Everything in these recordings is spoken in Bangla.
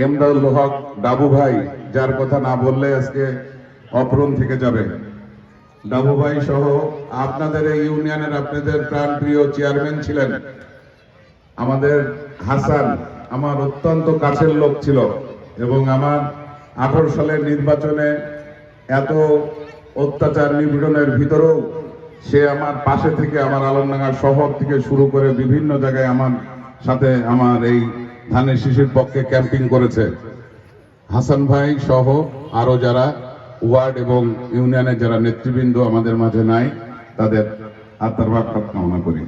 এমদাদুল হক ডাবু ভাই, যার কথা না বললে আজকে অপূরণ থেকে যাবে। ডাবু ভাই সহ আপনাদের এই ইউনিয়নের আপনাদের প্রাণপ্রিয় চেয়ারম্যান ছিলেন আমাদের হাসান, আমার অত্যন্ত কাছের লোক ছিল এবং আমার 18 সালের নির্বাচনে এত অত্যাচার নিপীড়নের ভিতরেও সে আমার পাশে থেকে আমার আলমডাঙ্গা শহর থেকে শুরু করে বিভিন্ন জায়গায় আমার সাথে আমার এই ধানের শীষের পক্ষে ক্যাম্পিং করেছে। হাসান ভাই সহ আরো যারা ওয়ার্ড এবং ইউনিয়নের যারা নেতৃবৃন্দ আমাদের মাঝে নাই, তাদের আত্মার মাগফিরাত কামনা করি।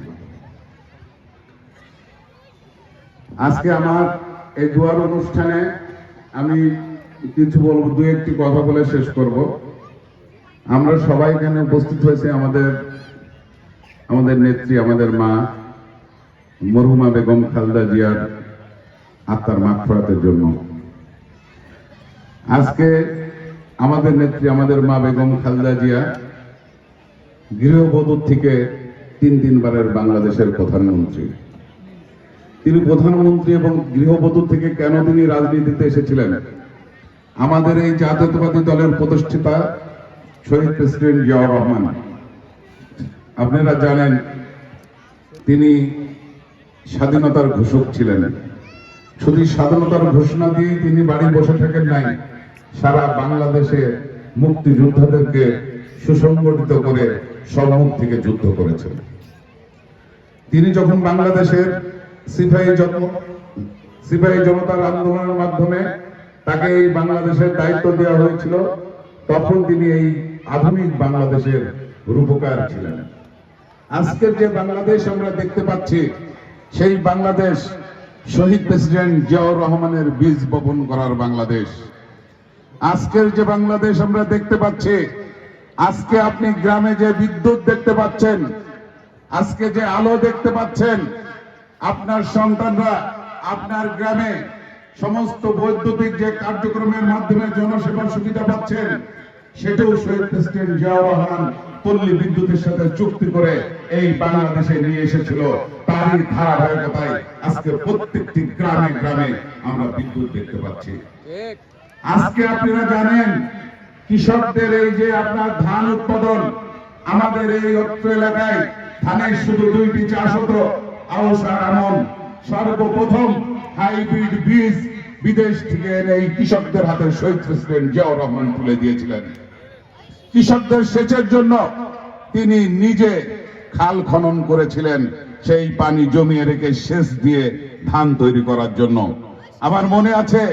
আজকে আমার এই দোয়ার অনুষ্ঠানে আমি কিছু বলবো, দু একটি কথা বলে শেষ করব। আমরা সবাই এখানে উপস্থিত হয়েছে আমাদের নেত্রী, আমাদের মা মরহুমা বেগম খালেদা জিয়ার আত্মার মাগফিরাতের জন্য। আজকে আমাদের নেত্রী, আমাদের মা বেগম খালেদা জিয়া গৃহবধূ থেকে 3 বারের বাংলাদেশের প্রধানমন্ত্রী। তিনি প্রধানমন্ত্রী এবং গৃহবধূ থেকে কেন তিনি রাজনীতিতে এসেছিলেন? আমাদের এই জাতীয়তাবাদী দলের প্রতিষ্ঠাতা শহীদ প্রেসিডেন্ট জিয়াউর রহমান, আপনারা জানেন তিনি স্বাধীনতার ঘোষক ছিলেন। শুধু স্বাধীনতার ঘোষণা দিয়ে তিনি বাড়ি বসে থাকেন নাই, সারা বাংলাদেশে মুক্তিযোদ্ধাদেরকে সুসংগঠিত করে সম্মুখ থেকে যুদ্ধ করেছেন। তিনি যখন বাংলাদেশের সিপাহী জনতার আন্দোলনের মাধ্যমে তাকে এই বাংলাদেশের দায়িত্ব দেওয়া হয়েছিল, তখন তিনি এই আধুনিক বাংলাদেশের রূপকার ছিলেন। আজকের যে বাংলাদেশ আমরা দেখতে পাচ্ছি, সেই বাংলাদেশ শহীদ প্রেসিডেন্ট জিয়াউর রহমানের বীজ বপন করার বাংলাদেশ। আজকের যে বাংলাদেশ আমরা দেখতে পাচ্ছি, আজকে আপনি গ্রামে যে বিদ্যুৎ দেখতে পাচ্ছেন, আজকে যে আলো দেখতে পাচ্ছেন, আপনার সন্তানরা আপনার গ্রামে সমস্ত বৈদ্যুতিক যে কার্যক্রমের মাধ্যমে জনসেবার সুবিধা পাচ্ছেন, সেটাও শহীদ প্রেসিডেন্ট জিয়াউর রহমান পল্লী বিদ্যুতের সাথে চুক্তি করে এই বাংলাদেশে নিয়ে এসেছিল। তারই ধারাবাহিকতায় আজকে প্রত্যেকটি গ্রামে গ্রামে আমরা বিদ্যুৎ দেখতে পাচ্ছি। আজকে আপনারা জানেন কৃষকদের এই যে আপনার ধান উৎপাদন, আমাদের এই অত্র এলাকায় ধানের শুধু 2টি চাষ হতো, আউশ আর আমন। সর্বপ্রথম হাইব্রিড বীজ বিদেশ থেকে এই কৃষকদের হাতে শহীদ প্রেসিডেন্ট জিয়াউর রহমান তুলে দিয়েছিলেন। কৃষকদের সেচের জন্য তিনি নিজে খাল খনন করেছিলেন, সেই পানি জমিয়ে রেখে সেচ দিয়ে ধান তৈরি করার জন্য। আমার মনে আছে